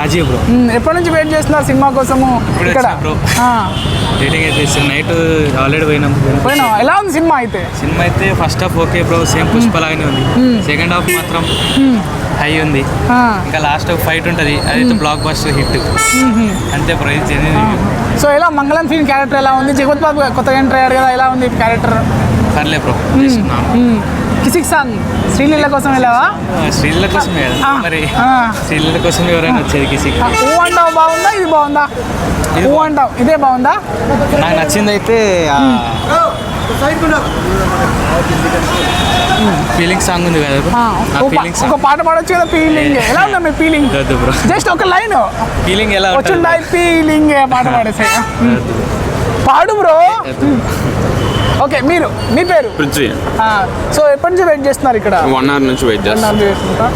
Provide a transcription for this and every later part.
రాజీ bro. ఎప్పటి నుంచి wait చేస్తున్నారు సినిమా కోసము ఇక్కడ? నైట్ ఆల్రెడీ పోయినా. ఎలా ఉంది సినిమా అయితే? సినిమా అయితే first half okay bro, same Pushpa లాగానే ఉంది. సెకండ్ హాఫ్ మాత్రం హై ఉంది. ఇంకా లాస్ట్ ఫైట్ ఉంటుంది, అదైతే బ్లాక్ బస్టర్ హిట్ అంతే బ్రో. సో ఎలా మంగళం ఫిల్మ్ క్యారెక్టర్ ఎలా ఉంది? జగత్ బాబు కొత్తగా ఎంటర్ అయ్యారు కదా, ఎలా ఉంది క్యారెక్టర్? పర్లే బ్రో. కిసిక్ సాంగ్ శ్రీలీల కోసం వెళ్ళావా? శ్రీలీల కోసమే కదా మరి, శ్రీలీల కోసం ఎవరైనా వచ్చేది కిసిక్. ఊ అంటావు బాగుందా, ఇది బాగుందా? ఊ అంటావు ఇదే బాగుందా? నాకు నచ్చింది అయితే ఫీలింగ్ సాంగ్ ఉంది కదా, ఒక పాట పాడొచ్చు కదా. ఫీలింగ్ ఎలా ఉందా మీ ఫీలింగ్? జస్ట్ ఒక లైన్ ఫీలింగ్ ఎలా వచ్చిందా? ఫీలింగ్ పాట పాడేసా పాడు బ్రో. ఓకే, మీ పేరు పృథ్వీ. సో ఎప్పటి నుంచి వెయిట్ చేస్తున్నారు ఇక్కడ? 1 hour నుంచి వెయిట్ చేస్తున్నా.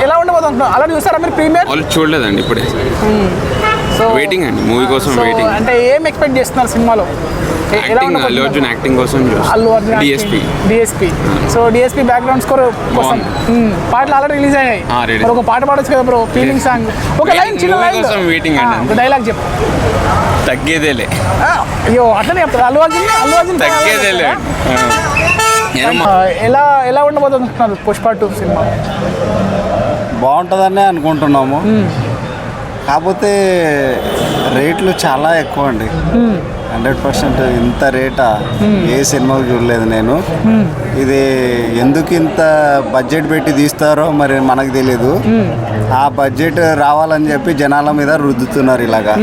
ఎలా ఉండబోతున్నారు? అలా చూస్తారా మీరు ప్రీమియర్? చూడలేదండి ఇప్పుడే. సో వెయిటింగ్ అండి, మూవీ కోసం వెయిటింగ్. అంటే ఏం ఎక్స్పెక్ట్ చేస్తున్నారు సినిమాలో? అల్లు అర్జున్ యాక్టింగ్ కోసం. DSP. So DSP background score కోసం పాటలు ఆల్రెడీ రిలీజ్ అయ్యాయి. ఒక పాట పాడొచ్చు కదా బ్రో, ఫీలింగ్ సాంగ్. ఒక లైన్, చిన్న లైన్ వెయిటింగ్ అండి. డైలాగ్ చెప్పు. తగ్గేదేలే. అయ్యో అట్లనే చెప్తారు. అల్లు అర్జున్ తగ్గేదేలే. ఎలా ఉండబోతున్నారు పుష్ప 2 సినిమా? బాగుంటుందనే అనుకుంటున్నాము, కాకపోతే రేట్లు చాలా ఎక్కువ అండి. 100% ఇంత రేటా ఏ సినిమాకి చూడలేదు నేను. ఇది ఎందుకు ఇంత బడ్జెట్ పెట్టి తీస్తారో మరి మనకు తెలీదు. ఆ బడ్జెట్ రావాలని చెప్పి జనాల మీద రుద్దుతున్నారు ఇలాగా.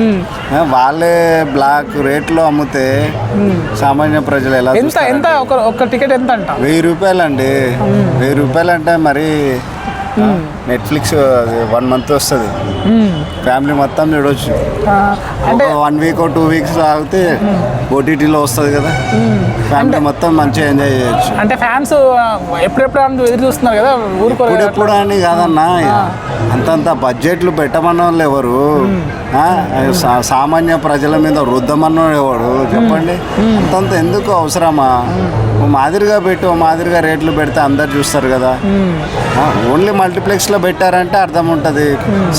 వాళ్ళే బ్లాక్ రేట్లో అమ్మితే సామాన్య ప్రజలు ఎలా? ఎంత ఒక టికెట్ ఎంత అంట? 1000 రూపాయలు అండి. 1000 రూపాయలు అంటే మరి నెట్ఫ్లిక్స్ 1 month వస్తుంది, ఫ్యామిలీ మొత్తం చూడవచ్చు. అంటే 1 week 2 weeks ఆగితే ఓటీటీలో వస్తుంది కదా, ఫ్యామిలీ మొత్తం మంచిగా ఎంజాయ్ చేయొచ్చు. అంటే ఫ్యాన్స్ ఎప్పుడెప్పుడు ఎదురు చూస్తున్నారు కదా, ఎప్పుడు అని కాదన్నా. అంతంత బడ్జెట్లు పెట్టమన్న వాళ్ళు ఎవరు? సామాన్య ప్రజల మీద వృద్ధమన్నోడు ఎవడు చెప్పండి? అంతంత ఎందుకు అవసరమా? మాదిరిగా పెట్టి మాదిరిగా రేట్లు పెడితే అందరు చూస్తారు కదా. ఓన్లీ మల్టీప్లెక్స్లో పెట్టారంటే అర్థం ఉంటుంది.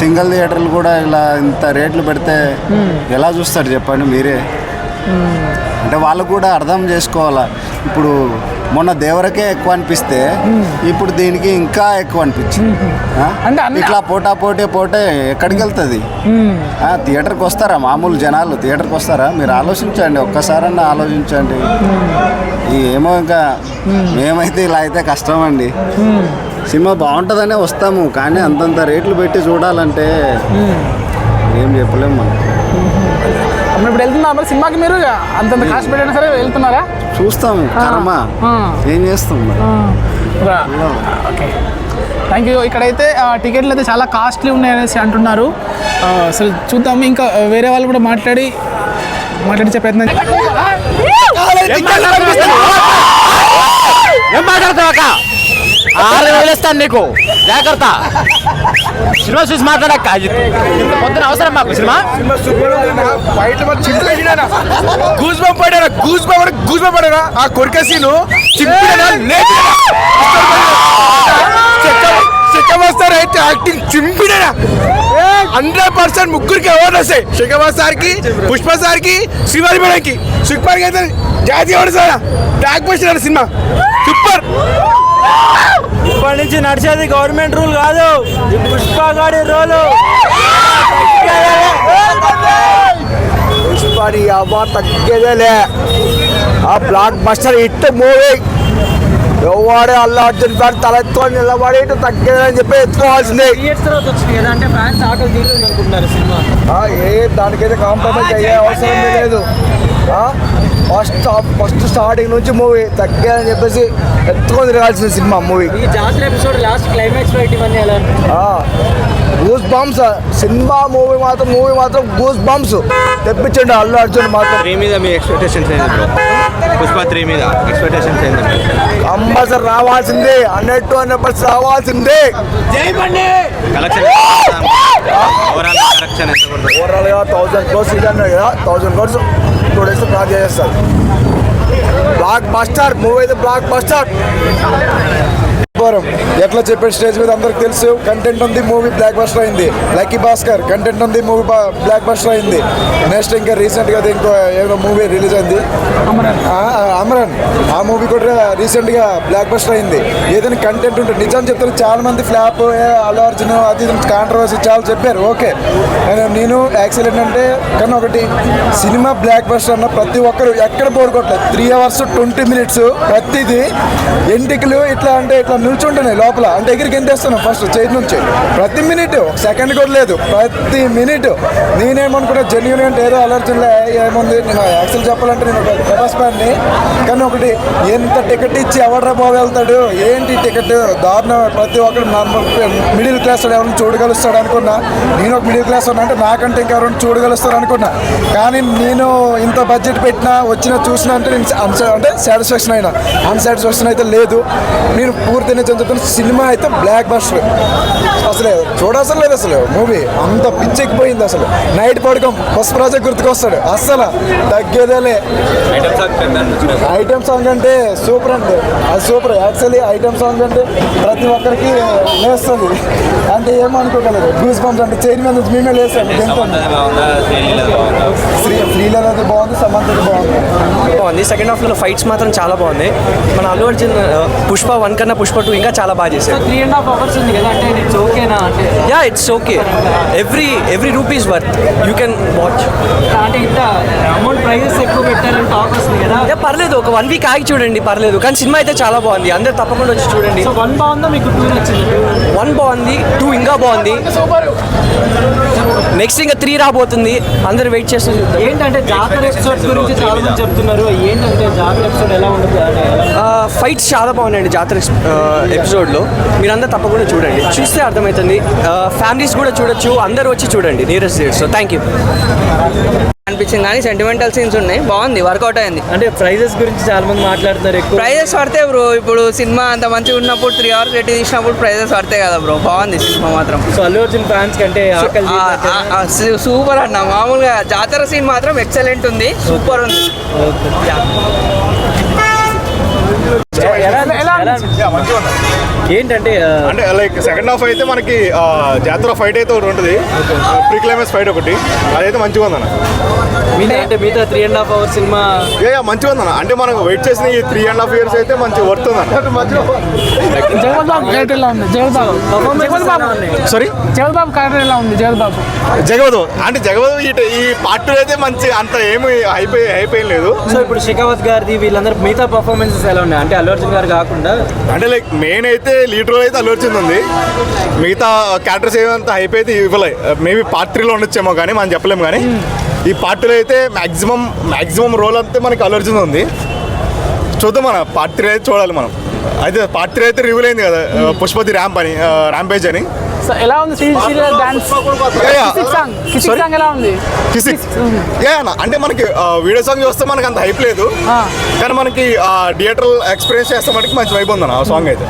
సింగిల్ థియేటర్లు కూడా ఇలా ఇంత రేట్లు పెడితే ఎలా చూస్తారు చెప్పండి మీరే? అంటే వాళ్ళు కూడా అర్థం చేసుకోవాలా. ఇప్పుడు మొన్న దేవరకే ఎక్కువ అనిపిస్తే ఇప్పుడు దీనికి ఇంకా ఎక్కువ అనిపించింది. ఇట్లా పోటే ఎక్కడికి వెళ్తుంది? థియేటర్కి వస్తారా మామూలు జనాలు? థియేటర్కి వస్తారా? మీరు ఆలోచించండి, ఒక్కసారన్నా ఆలోచించండి. ఏమో ఇంకా మేమైతే ఇలా అయితే కష్టం అండి. సినిమా బాగుంటుందనే వస్తాము, కానీ అంతంత రేట్లు పెట్టి చూడాలంటే ఏం చెప్పలేము మనం. ఇప్పుడు వెళ్తున్నారు మరి సినిమాకి? మీరు అంతంత కాస్ట్ పెట్టినా సరే వెళ్తున్నారా? చూస్తాము, కర్మ ఏం చేస్తాం. Okay, thank you. ఇక్కడైతే టికెట్లు అయితే చాలా కాస్ట్లీ ఉన్నాయనేసి అంటున్నారు. అసలు చూద్దాము, ఇంకా వేరే వాళ్ళు కూడా మాట్లాడించే ప్రయత్నం. ఏం మాట్లాడతావు? 6,000 ఇస్తాను నీకు, జాగ్రత్త. సినిమా చూసి మాట్లాడక్క. పొద్దున అవసరం మాకు సినిమా. గూస్ బంపడారా ఆ కొరికే సీను వస్తారైతే యాక్టింగ్ చింపిడా. 100% ముగ్గురికి అవార్డు వస్తాయి. శేఖర్ సార్కి, పుష్ప సార్కి, శివాజీ మేడంకి. సుకుమార్ అయితే జాతీయ award sir. Block buster cinema super. ఇప్పటి నుంచి నడిచేది గవర్నమెంట్ రూల్ కాదు, పుష్ప గాడి రోలు. పుష్పని అవార్డు తగ్గేదేలే. ఆ బ్లాక్ బస్టర్ హిట్ మూవీ. ఎవడే అల్లు అర్జున్ ఫ్యాన్ తలెత్తుకొని నిలబడి తగ్గేదని చెప్పి ఎత్తుకోవాల్సిందే. దానికైతే కాంప్రమైజ్ అయ్యే అవసరం లేదు. ఫస్ట్ స్టార్టింగ్ నుంచి మూవీ తగ్గేదని చెప్పేసి ఎత్తుకొని తిరగాల్సిన సినిమా మూవీ. గూస్ బంప్స్ సినిమా. మూవీ మాత్రం గూస్ బంప్స్ తెప్పించండి అల్లు అర్జున్ మాత్రం. 3 మీద మీ ఎక్స్పెక్టేషన్స్ ఏంటి? పుష్ప 3 మీద ఎక్స్పెక్టేషన్స్ ఏంటంటే కంపల్సరీ రావాల్సిందే, 100% రావాల్సిందే. ఓవరాల్గా 1000 crores ఇది అన్నాడు కదా, 1000 crores 2 days ప్లాన్ చేస్తారు. బ్లాక్ బస్టర్ మూవీ అయితే బ్లాక్ బస్టర్. పోలవరం ఎట్లా చెప్పాడు స్టేజ్ మీద అందరికి తెలుసు. కంటెంట్ ఉంది, మూవీ బ్లాక్ బస్టర్ అయింది. లక్కీ భాస్కర్ కంటెంట్ ఉంది, మూవీ బ్లాక్ బస్టర్ అయింది. నెక్స్ట్ ఇంకా రీసెంట్గా ఇంకో ఏదో మూవీ రిలీజ్ అయింది అమరన్, ఆ మూవీ కూడా రీసెంట్గా బ్లాక్ బస్టర్ అయింది. ఏదైనా కంటెంట్ ఉంటుంది. నిజం చెప్తాను, చాలా మంది ఫ్లాప్ అల్లు అర్జున్ అది కాంట్రవర్సీ చాలా చెప్పారు. ఓకే, నేను యాక్సిడెంట్ అంటే కానీ ఒకటి సినిమా బ్లాక్ బస్టర్ అన్న ప్రతి ఒక్కరు ఎక్కడ బోర్ కొట్టలేదు. 3 hours 20 minutes ప్రతిదీ ఎంటికలు ఇట్లా అంటే ఇట్లా నిల్చుంటున్నాయి లోపల. అంటే ఎగిరికి ఎంతేస్తున్నాం ఫస్ట్ చైర్ నుంచి ప్రతి మినిట్, సెకండ్ కూడా లేదు, ప్రతి మినిట్. నేనేమనుకున్నా జెన్యున్ అంటే ఏదో అలర్జన్లో ఏముంది. నేను యాక్చువల్ చెప్పాలంటే నేను ఒక ప్రభాస్ ఫ్యాన్ని, కానీ ఒకటి ఎంత టికెట్ ఇచ్చి ఎవడ్రా బాబు వెళ్తాడు, ఏంటి టికెట్ దారుణం. ప్రతి ఒక్కరు నార్మల్ మిడిల్ క్లాస్ ఎవరైనా చూడగలుస్తాడు అనుకున్నా. నేను ఒక మిడిల్ క్లాస్ ఉన్నా అంటే నాకంటే ఇంకా ఎవరైనా చూడగలుస్తారు అనుకున్నా. కానీ నేను ఇంత బడ్జెట్ పెట్టినా వచ్చినా చూసినా అంటే నేను అంటే సాటిస్ఫాక్షన్ అయినా. అన్సాటిస్ఫాక్షన్ అయితే లేదు. నేను పూర్తి నిజం చెప్తాను, సినిమా అయితే బ్లాక్ బస్టర్. అసలు చూడాల్సిన లేదు. అసలు మూవీ అంత పిచ్చెక్కిపోయింది. అసలు నైట్ పడుకోం పుష్పరాజు గుర్తుకొస్తాడు. అస్సలు తగ్గేదేలే. ఐటమ్ సాంగ్ అంటే సూపర్ అండి, అది సూపర్. యాక్చువల్లీ ఐటమ్ సాంగ్ అంటే ప్రతి ఒక్కరికి లేస్తుంది. అంటే ఏమనుకోగలరు, గూస్ బంప్స్ అంటే చైర్ మీద నుంచి మేమే లేసాము. శ్రీలీల అది బాగుంది, సమంతది బాగుంది. సెకండ్ హాఫ్లో ఫైట్స్ మాత్రం చాలా బాగుంది. మన అల్లు అర్జున్ పుష్ప 1 కన్నా పుష్ప 2 ఇంకా చాలా బాగా చేశారు. 3.5 hours ఉంది కదా, అంటే ఇట్స్ ఓకేనా? అంటే yeah, it's okay. Every rupees worth, you can watch. అంటే ఇంత అమౌంట్ ప్రైజెస్ ఎక్కువ పెట్టారని టాక్ వస్తుంది కదా. యా, పర్లేదు, ఒక 1 week ఆగి చూడండి, పర్లేదు. కానీ సినిమా అయితే చాలా బాగుంది, అందరు తప్పకుండా వచ్చి చూడండి. సో 1 బాగుందా, మీకు 2 నచ్చింది? 1 బాగుంది, 2 ఇంకా బాగుంది. నెక్స్ట్ ఇంకా 3 రాబోతుంది, అందరు వెయిట్ చేస్తూ చూద్దాం. ఏంటంటే జాతర ఎపిసోడ్ గురించి చాలా మంది చెప్తున్నారు. ఏంటంటే జాతర ఎపిసోడ్ ఎలా ఉంటుంది? ఫైట్స్ చాలా బాగున్నాయండి జాతర ఎపిసోడ్లో. మీరందరూ తప్పకుండా చూడండి, చూస్తే అర్థమవుతుంది. ఫ్యామిలీస్ కూడా చూడొచ్చు, అందరూ వచ్చి చూడండి nearest date. So thank you అనిపించింది. కానీ సెంటిమెంటల్ సీన్స్ ఉన్నాయి, బాగుంది, వర్కౌట్ అయింది. అంటే ప్రైజెస్ గురించి చాలా మంది మాట్లాడుతున్నారు. ఎక్కువ ప్రైజెస్ పడితే బ్రో, ఇప్పుడు సినిమా అంత మంచిగా ఉన్నప్పుడు 3 hours పెట్టి తీసినప్పుడు ప్రైజెస్ పడతాయి కదా బ్రో. బాగుంది సినిమా మాత్రం. సో అల్లు అర్జున్ ఫ్యాన్స్ కంటే సూపర్ అన్న. మామూలుగా జాతర సీన్ మాత్రం ఎక్సలెంట్ ఉంది, సూపర్ ఉంది. ఏంటంటే అంటే లైక్ సెకండ్ హాఫ్ అయితే మనకి జాతర ఫైట్ అయితే ఒకటి ఉంటుంది, ప్రీ క్లైమాక్స్ ఫైట్ ఒకటి, అదైతే మంచిగా ఉందన్న. అంటే మిగతా 3.5 hours సినిమా మంచిగా ఉందన్న. అంటే మనం వెయిట్ చేసిన ఈ 3.5 years అయితే మంచి వర్త్ ఉందన్న. సారీ, జగద్బాబు క్యారెక్టర్ ఎలా ఉంది? జగవదు అంటే జగవదు ఈ పార్ట్ 2 అయితే మంచి అంత ఏమి అయిపోయి లేదు. సో ఇప్పుడు షెకావత్ గారిది వీళ్ళందరూ మిగతా పర్ఫార్మెన్సెస్ ఎలా ఉన్నాయి? అంటే అల్లు అర్జున్ గారు కాకుండా అంటే లైక్ మెయిన్ అయితే లీడర్ అయితే అల్లు అర్జున్ ఉంది. మిగతా క్యారెక్టర్స్ ఏమంతా హైప్ అయితే ఇవ్వలే. మేబీ పార్ట్ 3లో ఉండొచ్చేమో కానీ మనం చెప్పలేము. కానీ ఈ పార్ట్ 2 అయితే మ్యాక్సిమం రోల్ అంతే మనకి అల్లు అర్జున్ ఉంది. చూద్దాం, మన పార్ట్ 3 అయితే చూడాలి మనం. అయితే పార్ట్ 3 అయితే రివ్యూల్ అయింది కదా, పుష్పతి ర్యాంపేజ్ అని. ఎలా ఉంది డాన్స్? ఎలా ఉంది? అంటే మనకి వీడియో సాంగ్ చూస్తే మనకి అంత హైప్ లేదు, కానీ మనకి థియేటర్ ఎక్స్పీరియన్స్ చేస్తే మనకి మంచి వైబ్ ఉందన్న ఆ సాంగ్ అయితే.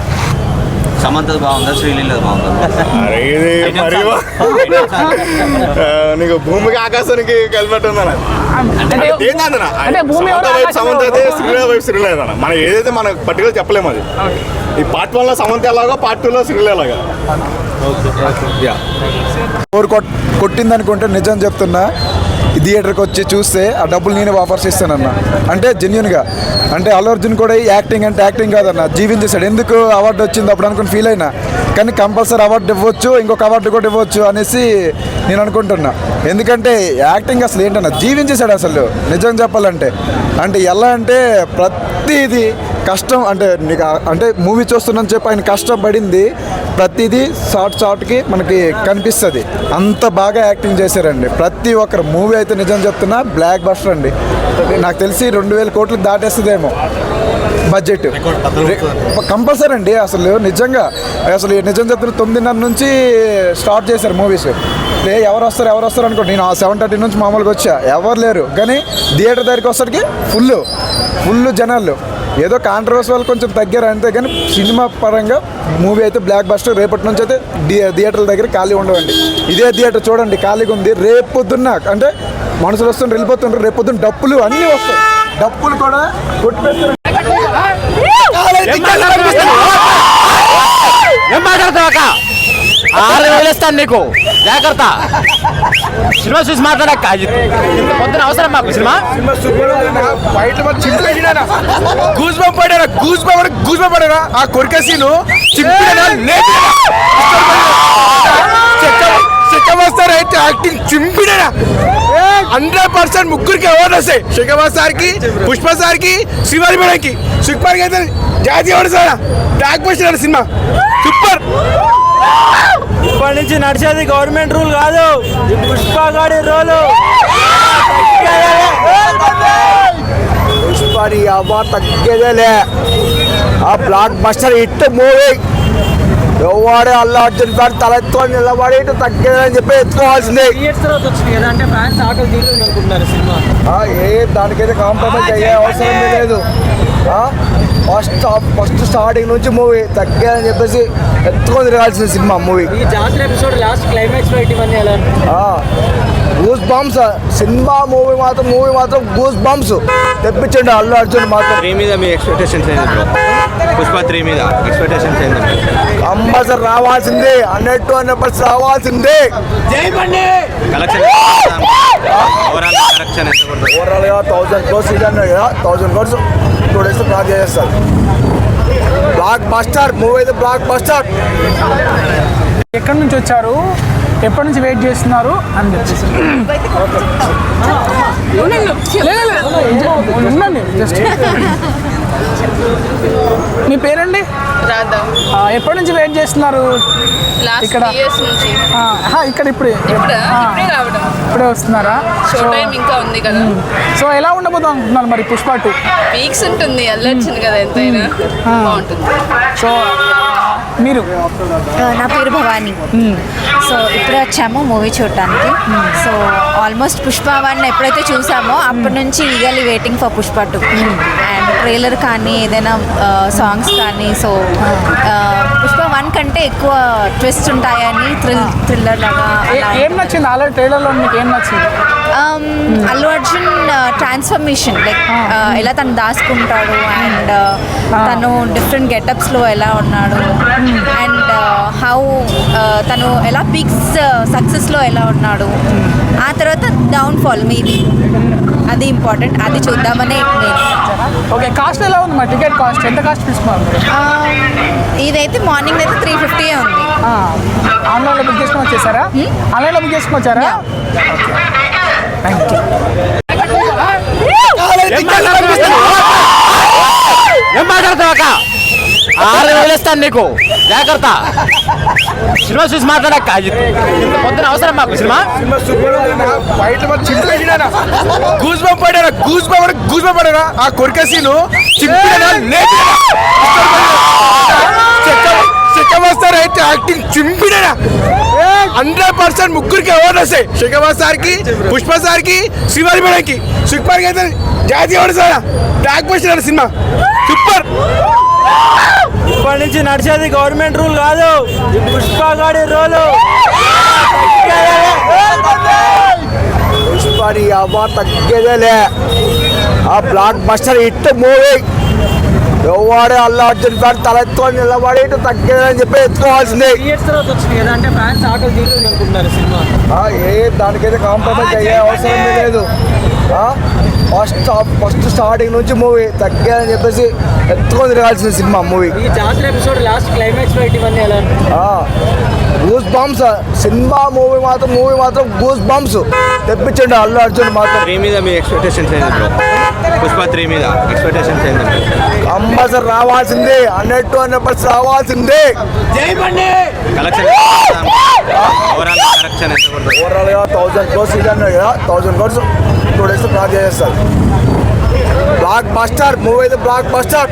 సమంతది బాగుందా, శ్రీలీల బాగుందా? అరే ఇది మరి నీకు భూమికి ఆకాశానికి కలిపట్టు ఉందన్న. సమంత అయితే శ్రీలీల వైపు శ్రీలీల అన్న. మనం ఏదైతే మన పర్టికులర్ చెప్పలేము. అది ఈ పార్ట్ 1లో సమంత ఎలాగో పార్ట్ 2లో శ్రీలీల ఎలాగా. కొట్టింది అనుకుంటే నిజం చెప్తున్నా, థియేటర్కి వచ్చి చూస్తే ఆ డబ్బులు నేనే వాపస్ ఇస్తానన్న. అంటే జెన్యున్గా. అంటే అల్లు అర్జున్ కూడా యాక్టింగ్ అంటే యాక్టింగ్ కాదన్న, జీవించేశాడు. ఎందుకు అవార్డు వచ్చింది అప్పుడు అనుకుని ఫీల్ అయినా, కానీ కంపల్సరీ అవార్డు ఇవ్వచ్చు, ఇంకొక అవార్డు కూడా ఇవ్వచ్చు అనేసి నేను అనుకుంటున్నా. ఎందుకంటే యాక్టింగ్ అసలు ఏంటన్నా జీవించేశాడు అసలు నిజం చెప్పాలంటే. అంటే ఎలా అంటే ప్రతిదీ కష్టం. అంటే నీకు అంటే మూవీ చూస్తున్నాను చెప్పి ఆయన కష్టపడింది ప్రతిదీ షార్ట్కి మనకి కనిపిస్తుంది. అంత బాగా యాక్టింగ్ చేశారండి ప్రతి ఒక్కరు. మూవీ అయితే నిజం చెప్తున్నా బ్లాక్ బస్టర్ అండి. నాకు తెలిసి 2000 కోట్లు దాటేస్తుందేమో బడ్జెట్ కంపల్సరీ అండి. అసలు నిజంగా నిజం చెప్తున్నా 9:30 నుంచి స్టార్ట్ చేశారు మూవీస్. ఎవరు వస్తారు అనుకోండి. నేను 7:30 నుంచి మామూలుగా వచ్చా, ఎవరు లేరు. కానీ థియేటర్ దగ్గరికి వచ్చేసరికి ఫుల్ జనాలు. ఏదో కాంట్రవర్సీ వాళ్ళు కొంచెం తగ్గారు అంతే, కానీ సినిమా పరంగా మూవీ అయితే బ్లాక్ బస్టర్. రేపటి నుంచి అయితే థియేటర్ల దగ్గర ఖాళీ ఉండవండి. ఇదే థియేటర్ చూడండి ఖాళీగా ఉంది. రేపు పొద్దున్న అంటే మనుషులు వస్తుంటారు, వెళ్ళిపోతుంటారు. రేపు పొద్దున్న డప్పులు అన్నీ వస్తాయి, డప్పులు కూడా కొట్టిపెడతారు. ఏం మాట్లాడతావు అక్క 6,000 ఇస్తాను నీకు జాగ్రత్త సినిమా చూసి మాట్లాడక్క పొద్దున అవసరం మాకు సినిమా ఫైట్ చింపేసినా గూస్ బంప్ పడారా గూస్ బంప్ పడారా ఆ కొరికే సీను చింపినా శేఖర్ అయితే యాక్టింగ్ చింపినా 100% ముగ్గురికి అవార్డు వస్తాయి. శేఖర్ సార్కి, పుష్ప సార్కి, శ్రీవారి మేడంకి. సుకుమార్కి అయితే జాతీయ award sir. Block buster cinema super. ఇప్పటి నుంచి నడిచేది గవర్నమెంట్ రూల్ కాదు, పుష్ప గాడి రోలు. పుష్పని అవార్డు తగ్గేదేలే. ఆ బ్లాక్ బస్టర్ హిట్ మూవీ ఎవడే అల్లు అర్జున్ ఫ్యాన్ తలెత్తుకొని నిలబడి తగ్గేదని చెప్పి ఎత్తుకోవాల్సిందే. దానికైతే కాంప్రమైజ్ అయ్యే అవసరం లేదు. ఫస్ట్ స్టార్టింగ్ నుంచి మూవీ తగ్గేదని చెప్పేసి ఎత్తుకొని తిరగాల్సిన సినిమా మూవీ. గూస్ బంప్స్ సినిమా మూవీ మాత్రం గూస్ బంప్స్ తెప్పించండి అల్లు అర్జున్ మాత్రం. 3 మీద మీ ఎక్స్పెక్టేషన్స్ ఏంటి బ్రో? పుష్ప 3 మీద ఎక్స్పెక్టేషన్స్ ఏంటి? కంపల్సరీ రావాల్సిందే, 100% రావాల్సిందే. కలెక్షన్ ఓవరాల్ కలెక్షన్ ఎంత ఉంటుంది? ఓవరాల్గా 1000 crores ఇది అన్నాడు కదా, 1000 crores 2 days క్రాస్ చేస్తారు. బ్లాక్ బస్టర్ మూవీ అయితే బ్లాక్ బస్టర్. ఎక్కడి నుంచి వచ్చారు, ఎప్పటి నుంచి వెయిట్ చేస్తున్నారు అని చెప్పేసి ఉండండి జస్ట్. మీ పేరండి? ఎప్పటి నుంచి వెయిట్ చేస్తున్నారు ఇక్కడ? ఇక్కడ ఇప్పుడే వస్తున్నారా? ఇంకా ఉంది కదా. సో ఎలా ఉండబోతుంది అనుకుంటున్నారు మరి పుష్ప 2? వీక్స్ ఉంటుంది, వెళ్ళొచ్చింది కదా ఎంతైనా బాగుంటుంది. సో మీరు? నా పేరు భవానీ. సో ఇప్పుడే వచ్చాము మూవీ చూడటానికి. సో ఆల్మోస్ట్ పుష్ప 1 ఎప్పుడైతే చూసామో అప్పటి నుంచి eagerly waiting for Pushpa 2. And trailer కానీ ఏదైనా సాంగ్స్ కానీ. సో పుష్ప 1 కంటే ఎక్కువ ట్విస్ట్ ఉంటాయని థ్రిల్లర్ లాగా. ఏం నచ్చింది ఆల్రెడీ ట్రైలర్లో మీకు? ఏం నచ్చింది? అల్లు అర్జున్ ట్రాన్స్ఫర్మేషన్, లైక్ ఎలా తను దాచుకుంటాడు అండ్ తను డిఫరెంట్ గెటప్స్లో ఎలా ఉన్నాడు అండ్ హౌ తను ఎలా పీక్స్ సక్సెస్లో ఎలా ఉన్నాడు, ఆ తర్వాత డౌన్ఫాల్ మేబీ అది ఇంపార్టెంట్. అది చూద్దామని నేను. ఓకే, కాస్ట్ ఎలా ఉంది? మా టికెట్ కాస్ట్ ఎంత కాస్ట్ తీసుకున్నారు? ఇదైతే మార్నింగ్ అయితే 350 ఉంది. ఆన్లైన్లో బుక్ చేసుకొని వచ్చేసారా? ఆన్లైన్లో బుక్ చేసుకొని వచ్చారా? Thank you. ఏం మాట్లాడతావు అక్క 6,000 ఇస్తాను నీకు జాగ్రత్త సినిమా చూసి మాట్లాడక్క పొద్దున అవసరం మాకు సినిమా. ఫైట్ చింపేసినా గూస్ బంప్ పడారా ఆ కొరికే సీను చింపినా శేఖర్ అయితే యాక్టింగ్ చింపినా 100% ముగ్గురికి అవార్డు వస్తాయి. శేఖర్ సార్కి, పుష్ప సార్కి, శ్రీవారి మేడంకి. సుకుమార్కి అయితే జాతీయ award sir. Block buster cinema super. ఇప్పటి నుంచి నడిచేది గవర్నమెంట్ రూల్ కాదు, పుష్ప గాడి రోలు. పుష్పని అవార్డు తగ్గేదేలే. ఆ బ్లాక్ బస్టర్ హిట్ మూవీ ఎవడే అల్లు అర్జున్ ఫ్యాన్ తలెత్తుకొని నిలబడి తగ్గేదని చెప్పి ఎత్తుకోవాల్సిందే. దానికైతే కాంప్రమైజ్ అయ్యే అవసరం లేదు. ఫస్ట్ స్టార్టింగ్ నుంచి మూవీ తగ్గేదని చెప్పేసి ఎత్తుకొని తిరగాల్సిన సినిమా మూవీ. గూస్ బంప్స్ సినిమా మూవీ మాత్రం గూస్ బంప్స్ తెప్పించండి అల్లు అర్జున్ మాత్రం. 3 మీద మీ ఎక్స్పెక్టేషన్స్ ఏంటి బ్రో? పుష్ప 3 మీద ఎక్స్పెక్టేషన్స్ ఏంటి? కంపల్సరీ రావాల్సిందే, 100% రావాల్సిందే. కలెక్షన్ ఓవరాల్ కలెక్షన్ ఎంత ఉంటుంది? ఓవరాల్గా 1000 crores ఇది అన్నాడు కదా, 1000 crores 2 days క్రాస్ చేస్తారు. బ్లాక్ బస్టర్ మూవీ అయితే బ్లాక్ బస్టర్.